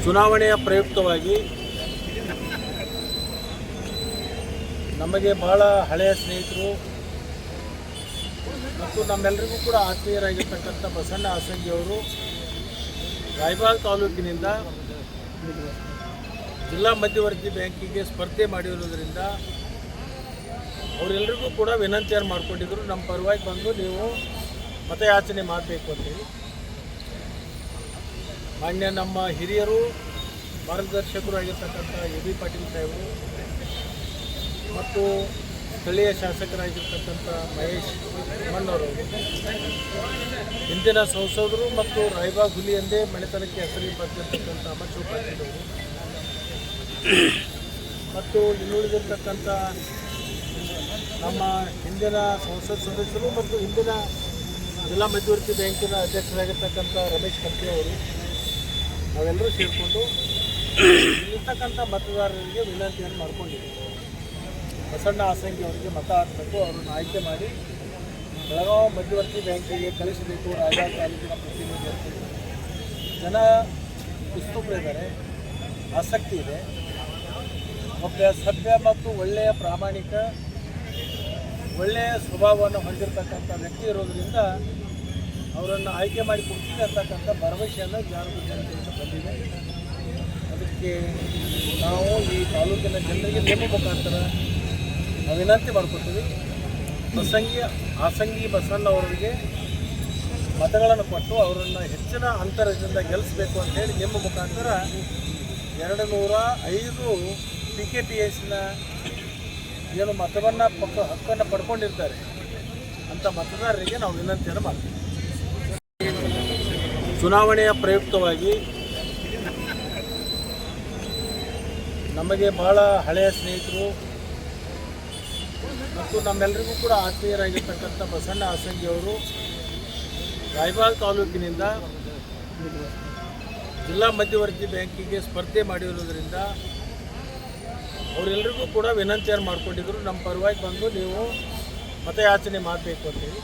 ಚುನಾವಣೆಯ ಪ್ರಯುಕ್ತವಾಗಿ ನಮಗೆ ಬಹಳ ಹಳೆಯ ಸ್ನೇಹಿತರು ಮತ್ತು ನಮ್ಮೆಲ್ಲರಿಗೂ ಕೂಡ ಆತ್ಮೀಯರಾಗಿರ್ತಕ್ಕಂಥ ಬಸಣ್ಣ ಆಸಂಗಿಯವರು ರಾಯಬಾಗ್ ತಾಲೂಕಿನಿಂದ ಜಿಲ್ಲಾ ಮಧ್ಯವರ್ತಿ ಬ್ಯಾಂಕಿಗೆ ಸ್ಪರ್ಧೆ ಮಾಡಿರುವುದರಿಂದ ಅವರೆಲ್ಲರಿಗೂ ಕೂಡ ವಿನಂತಿಯನ್ನು ಮಾಡಿಕೊಂಡಿದ್ದರು. ನಮ್ಮ ಪರವಾಗಿ ಬಂದು ನೀವು ಮತಯಾಚನೆ ಮಾಡಬೇಕು ಅಂತೇಳಿ ಮಾನ್ಯ ನಮ್ಮ ಹಿರಿಯರು ಮಾರ್ಗದರ್ಶಕರು ಆಗಿರ್ತಕ್ಕಂಥ ಎ.ಬಿ. ಪಾಟೀಲ್ ಸಾಹೇಬರು ಮತ್ತು ಸ್ಥಳೀಯ ಶಾಸಕರಾಗಿರ್ತಕ್ಕಂಥ ಮಹೇಶ್ ಮಣ್ಣವರು, ಹಿಂದಿನ ಸಂಸದರು ಮತ್ತು ರಾಯಬಾಗ್ ಹುಲಿ ಎಂದೇ ಮನೆತನಕ್ಕೆ ಹೆಸರಿಗೆ ಬರ್ತಿರ್ತಕ್ಕಂಥ ಅಮರ್ಶಿವ್ ಪಾಟೀಲ್ ಅವರು ಮತ್ತು ಇನ್ನುಳಿದಿರ್ತಕ್ಕಂಥ ನಮ್ಮ ಹಿಂದಿನ ಸಂಸತ್ ಸದಸ್ಯರು ಮತ್ತು ಹಿಂದಿನ ಜಿಲ್ಲಾ ಮಧ್ಯವರ್ತಿ ಬ್ಯಾಂಕಿನ ಅಧ್ಯಕ್ಷರಾಗಿರ್ತಕ್ಕಂಥ ರಮೇಶ್ ಕಂಪ್ಲಿ ಅವರು ನಾವೆಲ್ಲರೂ ಸೇರಿಕೊಂಡು ಇಲ್ಲಿರ್ತಕ್ಕಂಥ ಮತದಾರರಿಗೆ ವಿನಂತಿಯನ್ನು ಮಾಡ್ಕೊಂಡಿದ್ದೀವಿ. ಬಸಣ್ಣ ಆಸಂಗಿ ಅವರಿಗೆ ಮತ ಹಾಕಬೇಕು, ಅವರನ್ನು ಆಯ್ಕೆ ಮಾಡಿ ಬೆಳಗಾವಿ ಮಧ್ಯವರ್ತಿ ಬ್ಯಾಂಕಿಗೆ ಕಳಿಸಬೇಕು. ರಾಯಬಾಗ್ ತಾಲೂಕಿನ ಪ್ರತಿನಿಧಿಗಳು ಜನ ಉತ್ಸುಕರಿದ್ದಾರೆ, ಆಸಕ್ತಿ ಇದೆ. ಒಬ್ಬ ಸಭ್ಯ ಮತ್ತು ಒಳ್ಳೆಯ ಪ್ರಾಮಾಣಿಕ ಒಳ್ಳೆಯ ಸ್ವಭಾವವನ್ನು ಹೊಂದಿರತಕ್ಕಂಥ ವ್ಯಕ್ತಿ ಇರೋದರಿಂದ ಅವರನ್ನು ಆಯ್ಕೆ ಮಾಡಿ ಕೊಡ್ತೀನಿ ಅಂತಕ್ಕಂಥ ಭರವಸೆಯನ್ನು ಜನತೆಯಿಂದ ಬಂದಿದೆ. ಅದಕ್ಕೆ ನಾವು ಈ ತಾಲೂಕಿನ ಜನರಿಗೆ ನಿಮ್ಮ ಮುಖಾಂತರ ವಿನಂತಿ ಮಾಡ್ಕೊತೀವಿ. ಆಸಂಗಿ ಬಸಣ್ಣ ಅವರಿಗೆ ಮತಗಳನ್ನು ಕೊಟ್ಟು ಅವರನ್ನು ಹೆಚ್ಚಿನ ಅಂತರದಿಂದ ಗೆಲ್ಲಿಸಬೇಕು ಅಂತೇಳಿ ನಿಮ್ಮ ಮುಖಾಂತರ 205 PKPSನ ಏನು ಮತವನ್ನು ಹಕ್ಕನ್ನು ಪಡ್ಕೊಂಡಿರ್ತಾರೆ ಅಂಥ ಮತದಾರರಿಗೆ ನಾವು ವಿನಂತಿಯನ್ನು ಮಾಡ್ತೀವಿ. ಚುನಾವಣೆಯ ಪ್ರಯುಕ್ತವಾಗಿ ನಮಗೆ ಬಹಳ ಹಳೆಯ ಸ್ನೇಹಿತರು ಮತ್ತು ನಮ್ಮೆಲ್ಲರಿಗೂ ಕೂಡ ಆತ್ಮೀಯರಾಗಿರ್ತಕ್ಕಂಥ ಬಸಣ್ಣ ಆಸಂಗಿಯವರು ರಾಯಬಾಗ್ ತಾಲೂಕಿನಿಂದ ಜಿಲ್ಲಾ ಮಧ್ಯವರ್ತಿ ಬ್ಯಾಂಕಿಗೆ ಸ್ಪರ್ಧೆ ಮಾಡಿರುವುದರಿಂದ ಅವರೆಲ್ಲರಿಗೂ ಕೂಡ ವಿನಂತಿಯನ್ನು ಮಾಡಿಕೊಂಡಿದ್ದರು. ನಮ್ಮ ಪರವಾಗಿ ಬಂದು ನೀವು ಮತಯಾಚನೆ ಮಾಡಬೇಕು ಅಂತೇಳಿ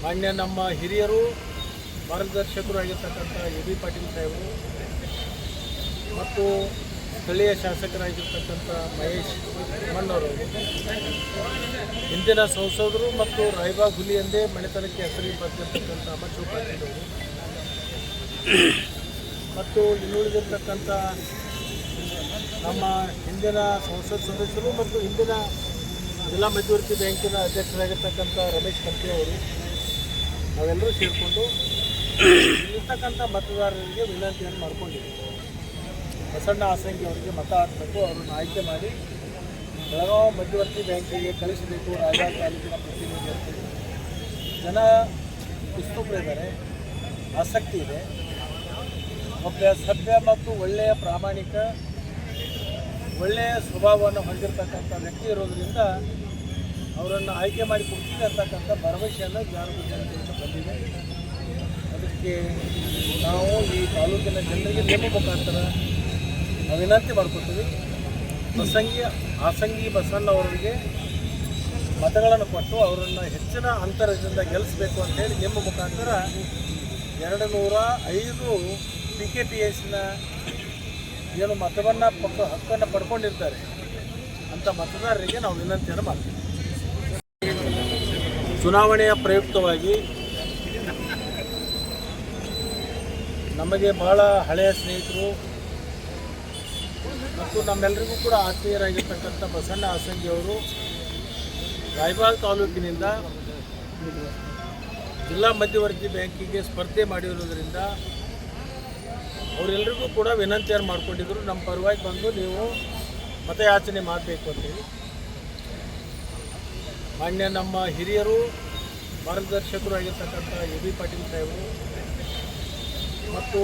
ಮಾನ್ಯ ನಮ್ಮ ಹಿರಿಯರು ಮಾರ್ಗದರ್ಶಕರು ಆಗಿರ್ತಕ್ಕಂಥ ಎ.ಬಿ. ಪಾಟೀಲ್ ಸಾಹೇಬರು ಮತ್ತು ಸ್ಥಳೀಯ ಶಾಸಕರಾಗಿರ್ತಕ್ಕಂಥ ಮಹೇಶ್ ಮಣ್ಣವರು, ಹಿಂದಿನ ಸಂಸದರು ಮತ್ತು ರಾಯಬಾಗ್ ಹುಲಿ ಎಂದೇ ಮನೆತನಕ್ಕೆ ಹೆಸರಿಗೆ ಬರ್ತಿರ್ತಕ್ಕಂಥ ಅಮರ್ಶಿವ್ ಪಾಟೀಲ್ ಅವರು ಮತ್ತು ಇನ್ನುಳಿದಿರ್ತಕ್ಕಂಥ ನಮ್ಮ ಹಿಂದಿನ ಸಂಸತ್ ಸದಸ್ಯರು ಮತ್ತು ಹಿಂದಿನ ಜಿಲ್ಲಾ ಮಧ್ಯವರ್ತಿ ಬ್ಯಾಂಕಿನ ಅಧ್ಯಕ್ಷರಾಗಿರ್ತಕ್ಕಂಥ ರಮೇಶ್ ಕಂಪ್ಲಿ ಅವರು ನಾವೆಲ್ಲರೂ ಸೇರಿಕೊಂಡು ಇಲ್ಲಿರ್ತಕ್ಕಂಥ ಮತದಾರರಿಗೆ ವಿನಂತಿಯನ್ನು ಮಾಡ್ಕೊಂಡಿದ್ದೀವಿ. ಬಸಣ್ಣ ಆಸಂಗಿ ಅವರಿಗೆ ಮತ ಹಾಕಬೇಕು, ಅವರನ್ನು ಆಯ್ಕೆ ಮಾಡಿ ಬೆಳಗಾವಿ ಮಧ್ಯವರ್ತಿ ಬ್ಯಾಂಕಿಗೆ ಕಳಿಸಬೇಕು. ರಾಯಬಾಗ್ ತಾಲೂಕಿನ ಪ್ರತಿನಿಧಿಗಳು ಜನ ಉತ್ಸುಕರಿದ್ದಾರೆ, ಆಸಕ್ತಿ ಇದೆ. ಒಬ್ಬ ಸಭ್ಯ ಮತ್ತು ಒಳ್ಳೆಯ ಪ್ರಾಮಾಣಿಕ ಒಳ್ಳೆಯ ಸ್ವಭಾವವನ್ನು ಹೊಂದಿರತಕ್ಕಂಥ ವ್ಯಕ್ತಿ ಇರೋದರಿಂದ ಅವರನ್ನು ಆಯ್ಕೆ ಮಾಡಿ ಕೊಡ್ತೀನಿ ಅಂತಕ್ಕಂಥ ಭರವಸೆಯನ್ನು ಜನತೆಯಿಂದ ಬಂದಿದೆ. ಅದಕ್ಕೆ ನಾವು ಈ ತಾಲೂಕಿನ ಜನರಿಗೆ ನಿಮ್ಮ ಮುಖಾಂತರ ವಿನಂತಿ ಮಾಡ್ಕೊತೀವಿ. ಆಸಂಗಿ ಬಸಣ್ಣ ಅವರಿಗೆ ಮತಗಳನ್ನು ಕೊಟ್ಟು ಅವರನ್ನು ಹೆಚ್ಚಿನ ಅಂತರದಿಂದ ಗೆಲ್ಲಿಸಬೇಕು ಅಂತೇಳಿ ನಿಮ್ಮ ಮುಖಾಂತರ 205 PKPSನ ಏನು ಮತವನ್ನು ಹಕ್ಕನ್ನು ಪಡ್ಕೊಂಡಿರ್ತಾರೆ ಅಂಥ ಮತದಾರರಿಗೆ ನಾವು ವಿನಂತಿಯನ್ನು ಮಾಡ್ತೀವಿ. ಚುನಾವಣೆಯ ಪ್ರಯುಕ್ತವಾಗಿ ನಮಗೆ ಬಹಳ ಹಳೆಯ ಸ್ನೇಹಿತರು ಮತ್ತು ನಮ್ಮೆಲ್ಲರಿಗೂ ಕೂಡ ಆತ್ಮೀಯರಾಗಿರ್ತಕ್ಕಂಥ ಬಸಣ್ಣ ಆಸಂಗಿಯವರು ರಾಯಬಾಗ್ ತಾಲೂಕಿನಿಂದ ಜಿಲ್ಲಾ ಮಧ್ಯವರ್ತಿ ಬ್ಯಾಂಕಿಗೆ ಸ್ಪರ್ಧೆ ಮಾಡಿರುವುದರಿಂದ ಅವರೆಲ್ಲರಿಗೂ ಕೂಡ ವಿನಂತಿಯನ್ನು ಮಾಡಿಕೊಂಡಿದ್ದರು. ನಮ್ಮ ಪರವಾಗಿ ಬಂದು ನೀವು ಮತಯಾಚನೆ ಮಾಡಬೇಕು ಅಂತೇಳಿ ಮಾನ್ಯ ನಮ್ಮ ಹಿರಿಯರು ಮಾರ್ಗದರ್ಶಕರು ಆಗಿರ್ತಕ್ಕಂಥ ಎ.ಬಿ. ಪಾಟೀಲ್ ಸಾಹೇಬರು ಮತ್ತು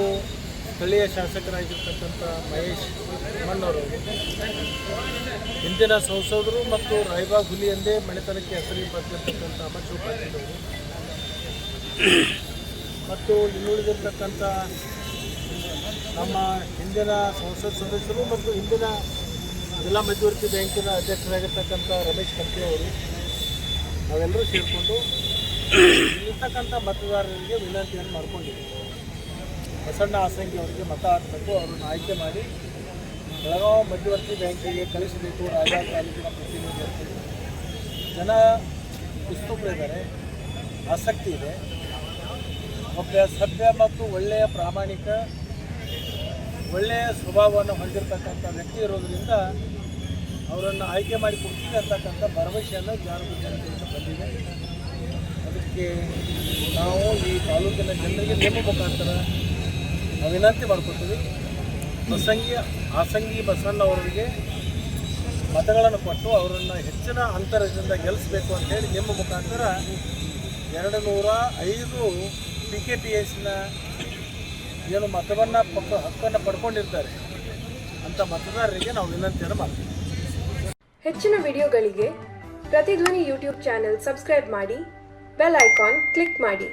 ಸ್ಥಳೀಯ ಶಾಸಕರಾಗಿರ್ತಕ್ಕಂಥ ಮಹೇಶ್ ಮಣ್ಣವರು, ಹಿಂದಿನ ಸಂಸದರು ಮತ್ತು ರಾಯಬಾಗ್ ಹುಲಿ ಎಂದೇ ಮನೆತನಕ್ಕೆ ಹೆಸರಿಗೆ ಬರ್ತಿರ್ತಕ್ಕಂಥ ಅಮರ್ಶಿವ್ ಪಾಟೀಲ್ ಅವರು ಮತ್ತು ಇನ್ನುಳಿದಿರ್ತಕ್ಕಂಥ ನಮ್ಮ ಹಿಂದಿನ ಸಂಸತ್ ಸದಸ್ಯರು ಮತ್ತು ಹಿಂದಿನ ಜಿಲ್ಲಾ ಮಧ್ಯವರ್ತಿ ಬ್ಯಾಂಕಿನ ಅಧ್ಯಕ್ಷರಾಗಿರ್ತಕ್ಕಂಥ ರಮೇಶ್ ಕಂಪ್ಲಿ ಅವರು ನಾವೆಲ್ಲರೂ ಸೇರಿಕೊಂಡು ಇಲ್ಲಿರ್ತಕ್ಕಂಥ ಮತದಾರರಿಗೆ ವಿನಂತಿಯನ್ನು ಮಾಡ್ಕೊಂಡಿದ್ದೀವಿ. ಬಸಣ್ಣ ಆಸಂಗಿ ಅವರಿಗೆ ಮತ ಹಾಕಬೇಕು, ಅವರನ್ನು ಆಯ್ಕೆ ಮಾಡಿ ಬೆಳಗಾವಿ ಮಧ್ಯವರ್ತಿ ಬ್ಯಾಂಕಿಗೆ ಕಳಿಸಬೇಕು. ರಾಜಾ ತಾಲೂಕಿನ ಪ್ರತಿನಿಧಿ ಅಂತ ಜನ ಉತ್ಸುಕರಿದ್ದಾರೆ, ಆಸಕ್ತಿ ಇದೆ. ಒಬ್ಬ ಸಭ್ಯ ಮತ್ತು ಒಳ್ಳೆಯ ಪ್ರಾಮಾಣಿಕ ಒಳ್ಳೆಯ ಸ್ವಭಾವವನ್ನು ಹೊಂದಿರತಕ್ಕಂಥ ವ್ಯಕ್ತಿ ಇರೋದರಿಂದ ಅವರನ್ನು ಆಯ್ಕೆ ಮಾಡಿ ಕೊಡ್ತೀವಿ ಅಂತಕ್ಕಂಥ ಭರವಸೆಯನ್ನು ಜನತೆಯಿಂದ ಬಂದಿದೆ. ಅದಕ್ಕೆ ನಾವು ಈ ತಾಲೂಕಿನ ಜನರಿಗೆ ನಿಮ್ಮ ಮುಖಾಂತರ ನಾವು ವಿನಂತಿ ಮಾಡ್ಕೊತೀವಿ. ಆಸಂಗಿ ಬಸಣ್ಣ ಅವರಿಗೆ ಮತಗಳನ್ನು ಕೊಟ್ಟು ಅವರನ್ನು ಹೆಚ್ಚಿನ ಅಂತರದಿಂದ ಗೆಲ್ಲಿಸಬೇಕು ಅಂತೇಳಿ ನಿಮ್ಮ ಮುಖಾಂತರ 205 PKPSನ ಏನು ಮತವನ್ನು ಹಕ್ಕನ್ನು ಪಡ್ಕೊಂಡಿರ್ತಾರೆ ಅಂಥ ಮತದಾರರಿಗೆ ನಾವು ವಿನಂತಿಯನ್ನು ಮಾಡ್ತೀವಿ. ಹೆಚ್ಚಿನ ವಿಡಿಯೋಗಳಿಗೆ ಪ್ರತಿಧ್ವನಿ ಯೂಟ್ಯೂಬ್ ಚಾನೆಲ್ ಸಬ್ಸ್ಕ್ರೈಬ್ ಮಾಡಿ, ಬೆಲ್ ಐಕಾನ್ ಕ್ಲಿಕ್ ಮಾಡಿ.